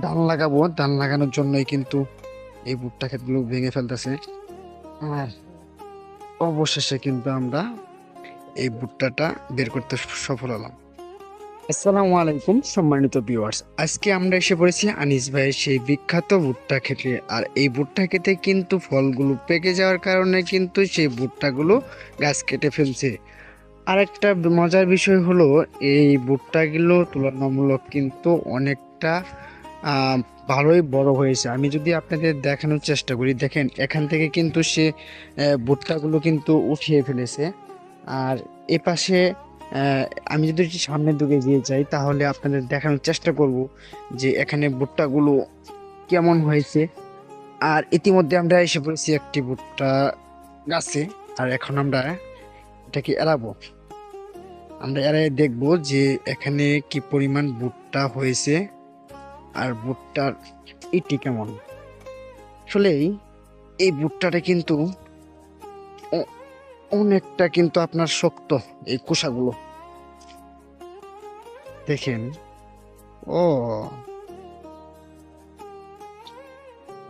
ধান লাগাবো, ধান লাগানোর জন্যই কিন্তু এই ভুট্টা ক্ষেতগুলো ভেঙে ফেলতেছে। আর অবশেষে কিন্তু আমরা এই ভুট্টাটা বের করতে সফল হলাম। আসসালামু আলাইকুম সম্মানিত ভিউয়ার্স, আজকে আমরা এসে পড়েছি আনিস ভাইয়ের সেই বিখ্যাত ভুট্টা ক্ষেতে। আর এই ভুট্টা ক্ষেতে কিন্তু ফলগুলো পেকে যাওয়ার কারণে কিন্তু সেই ভুট্টাগুলো গাছ কেটে ফেলছে। আর একটা মজার বিষয় হলো, এই ভুট্টাগুলো তুলনামূলক কিন্তু অনেকটা আহ, ভালোই বড় হয়েছে। আমি যদি আপনাদের দেখানোর চেষ্টা করি, দেখেন এখান থেকে কিন্তু সে ভুট্টাগুলো কিন্তু উঠিয়ে ফেলেছে। আর এপাশে আমি যদি একটু সামনের দিকে দিয়ে যাই, তাহলে আপনাদের দেখানোর চেষ্টা করব যে এখানে ভুট্টাগুলো কেমন হয়েছে। আর ইতিমধ্যে আমরা এসে পড়েছি একটি ভুট্টা গাছে। আর এখন আমরা এটাকে এড়াবো, আমরা এড়াই দেখবো যে এখানে কি পরিমাণ ভুট্টা হয়েছে আর ভুট্টার ইটি কেমন। আসলেই এই ভুট্টাটা কিন্তু অ- অনেকটা কিন্তু আপনার শক্ত, এই খোসাগুলো দেখেন। ও,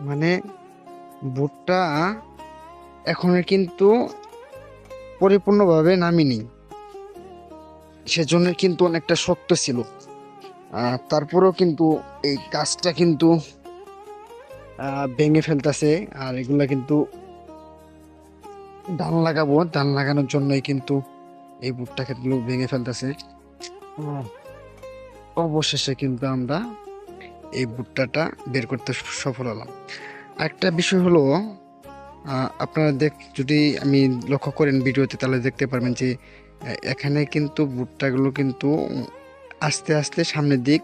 মানে ভুট্টা এখন কিন্তু পরিপূর্ণভাবে নামিনি, সেজন্য কিন্তু অনেকটা শক্ত ছিল। তারপরেও কিন্তু এই গাছটা কিন্তু ভেঙে ফেলতেছে। আর এগুলা কিন্তু ধান লাগাবো, ধান লাগানোর জন্যই কিন্তু এই ভুট্টা ক্ষেতগুলো ভেঙে ফেলতেছে। অবশেষে কিন্তু আমরা এই ভুট্টাটা বের করতে সফল হলাম। একটা বিষয় হলো, আপনারা যদি আমি লক্ষ্য করেন ভিডিওতে, তাহলে দেখতে পারবেন যে এখানে কিন্তু ভুট্টাগুলো কিন্তু আস্তে আস্তে সামনের দিক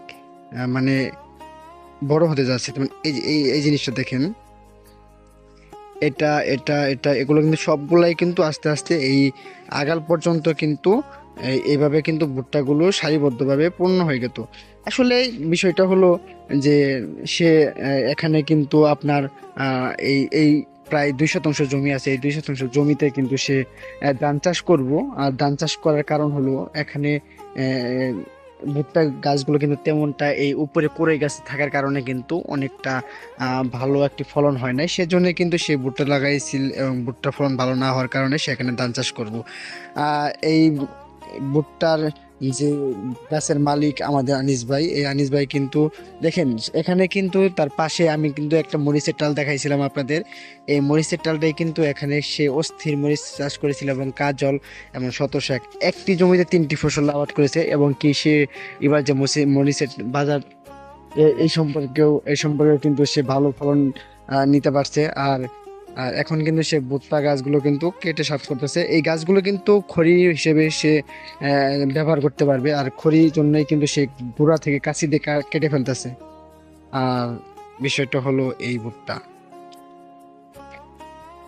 মানে বড় হতে যাচ্ছে। যেমন এই যে এই জিনিসটা দেখেন, এটা এটা এটা এগুলো কিন্তু সবগুলাই কিন্তু আস্তে আস্তে এই আগাল পর্যন্ত কিন্তু এইভাবে কিন্তু ভুট্টাগুলো সারিবদ্ধভাবে পূর্ণ হয়ে গেত। আসলে বিষয়টা হলো যে সে এখানে কিন্তু আপনার এই প্রায় 2 শতাংশ জমি আছে। এই 2 শতাংশ জমিতে কিন্তু সে ধান চাষ করব। আর ধান চাষ করার কারণ হলো এখানে ভুট্টা গাছগুলো কিন্তু তেমনটা এই উপরে কড়ই গাছ থাকার কারণে কিন্তু অনেকটা ভালো একটি ফলন হয় নাই। সেজন্য কিন্তু সে ভুট্টা লাগাইছিল, এবং ভুট্টা ফলন ভালো না হওয়ার কারণে সেখানে ধান চাষ করব। এই ভুট্টার যে গাছের মালিক আমাদের আনিস ভাই, এই আনিস ভাই কিন্তু দেখেন এখানে কিন্তু তার পাশে আমি কিন্তু একটা মরিচের ডাল দেখাইছিলাম আপনাদের। এই মরিচের ডালটাই কিন্তু এখানে সে অস্থির মরিচ চাষ করেছিল, এবং কাজল এবং শত শাক একটি জমিতে 3টি ফসল আবাদ করেছে। এবং কি সে এবার যে মরিচের বাজার এই সম্পর্কেও কিন্তু সে ভালো ফলন নিতে পারছে। আর এখন কিন্তু সে ভুট্টা গাছগুলো কিন্তু কেটে সাফ করতেছে। এই গাছগুলো কিন্তু খড়ি হিসেবে সে ব্যবহার করতে পারবে। আর খড়ির জন্যই কিন্তু সে গোড়া থেকে কাঁচি দিয়ে কেটে ফেলতেছে। আর বিষয়টা হলো এই ভুট্টা।